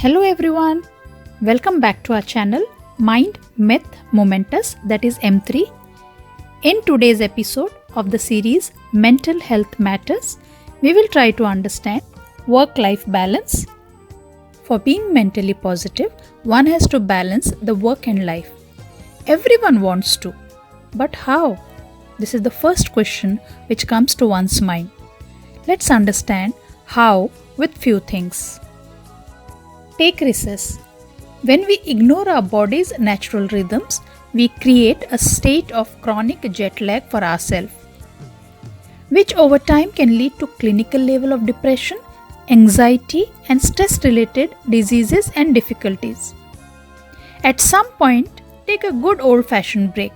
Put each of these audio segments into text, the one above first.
Hello everyone, welcome back to our channel Mind, Myth, Momentous, that is M3. In today's episode of the series Mental Health Matters, we will try to understand work-life balance. For being mentally positive, one has to balance the work and life. Everyone wants to, but how? This is the first question which comes to one's mind. Let's understand how with few things. Take recess. When we ignore our body's natural rhythms, we create a state of chronic jet lag for ourselves, which over time can lead to clinical level of depression, anxiety and stress-related diseases and difficulties. At some point, take a good old-fashioned break.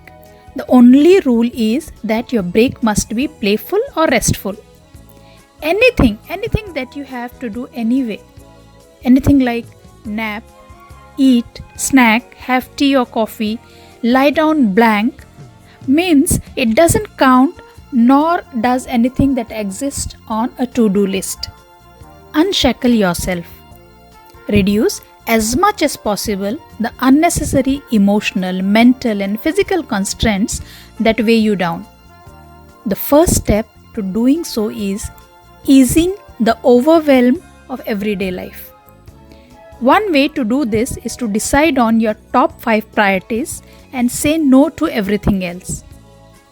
The only rule is that your break must be playful or restful. Anything that you have to do anyway. Anything like nap, eat, snack, have tea or coffee, lie down blank means it doesn't count, nor does anything that exists on a to-do list. Unshackle yourself. Reduce as much as possible the unnecessary emotional, mental and physical constraints that weigh you down. The first step to doing so is easing the overwhelm of everyday life. One way to do this is to decide on your top 5 priorities and say no to everything else.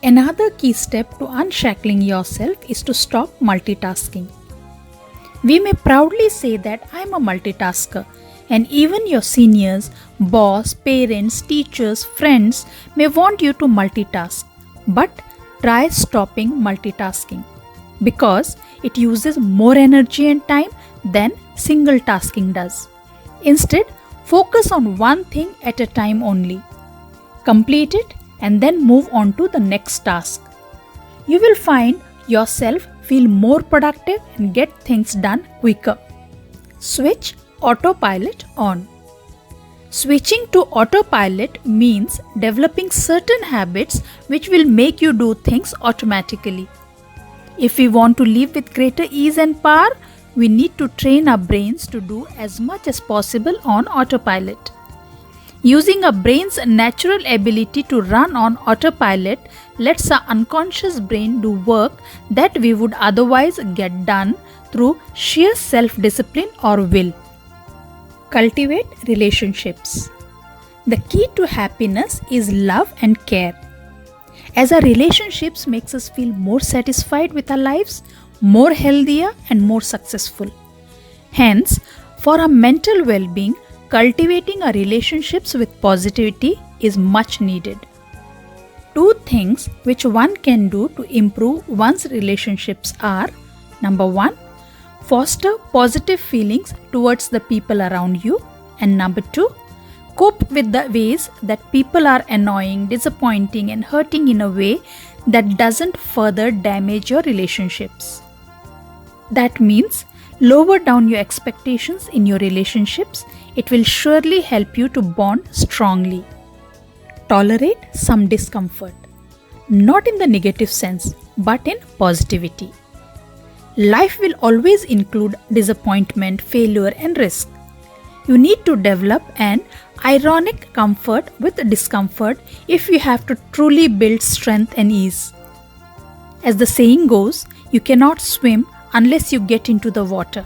Another key step to unshackling yourself is to stop multitasking. We may proudly say that I am a multitasker, and even your seniors, boss, parents, teachers, friends may want you to multitask. But try stopping multitasking because it uses more energy and time than single tasking does. Instead, focus on one thing at a time only. Complete it and then move on to the next task. You will find yourself feel more productive and get things done quicker. Switch autopilot on. Switching to autopilot means developing certain habits which will make you do things automatically. If we want to live with greater ease and power, we need to train our brains to do as much as possible on autopilot. Using our brain's natural ability to run on autopilot lets our unconscious brain do work that we would otherwise get done through sheer self-discipline or will. Cultivate relationships. The key to happiness is love and care. As our relationships makes us feel more satisfied with our lives, more healthier and more successful. Hence, for our mental well-being, cultivating our relationships with positivity is much needed. 2 things which one can do to improve one's relationships are: number 1, foster positive feelings towards the people around you, and number 2, cope with the ways that people are annoying, disappointing and hurting in a way that doesn't further damage your relationships. That means lower down your expectations in your relationships. It will surely help you to bond strongly. Tolerate some discomfort, not in the negative sense, but in positivity. Life will always include disappointment, failure and risk. You need to develop an ironic comfort with discomfort if you have to truly build strength and ease. As the saying goes, you cannot swim unless you get into the water.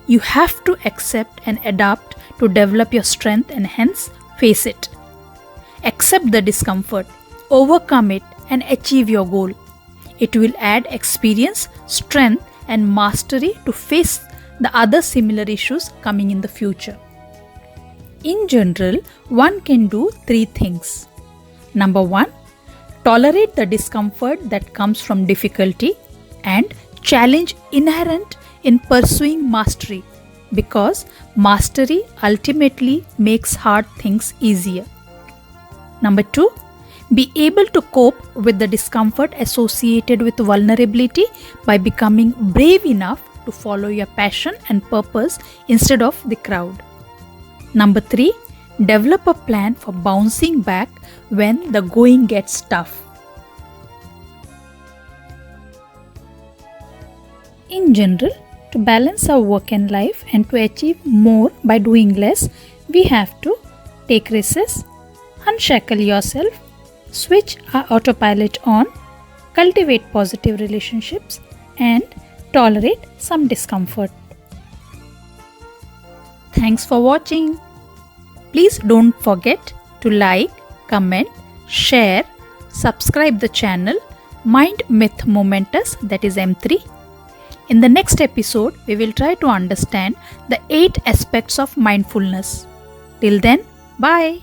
You have to accept and adapt to develop your strength and hence face it. Accept the discomfort, overcome it and achieve your goal. It will add experience, strength and mastery to face the other similar issues coming in the future. In general, one can do 3 things. Number 1, tolerate the discomfort that comes from difficulty and challenge inherent in pursuing mastery, because mastery ultimately makes hard things easier. Number 2, be able to cope with the discomfort associated with vulnerability by becoming brave enough to follow your passion and purpose instead of the crowd. Number 3, develop a plan for bouncing back when the going gets tough. In general, To balance our work and life and to achieve more by doing less, we have to take risks, unshackle yourself, switch our autopilot on, cultivate positive relationships, and tolerate some discomfort. Thanks for watching. Please don't forget to like, comment, share, subscribe the channel Mind Myth Momentous, that is M3. In the next episode, we will try to understand the 8 aspects of mindfulness. Till then, bye.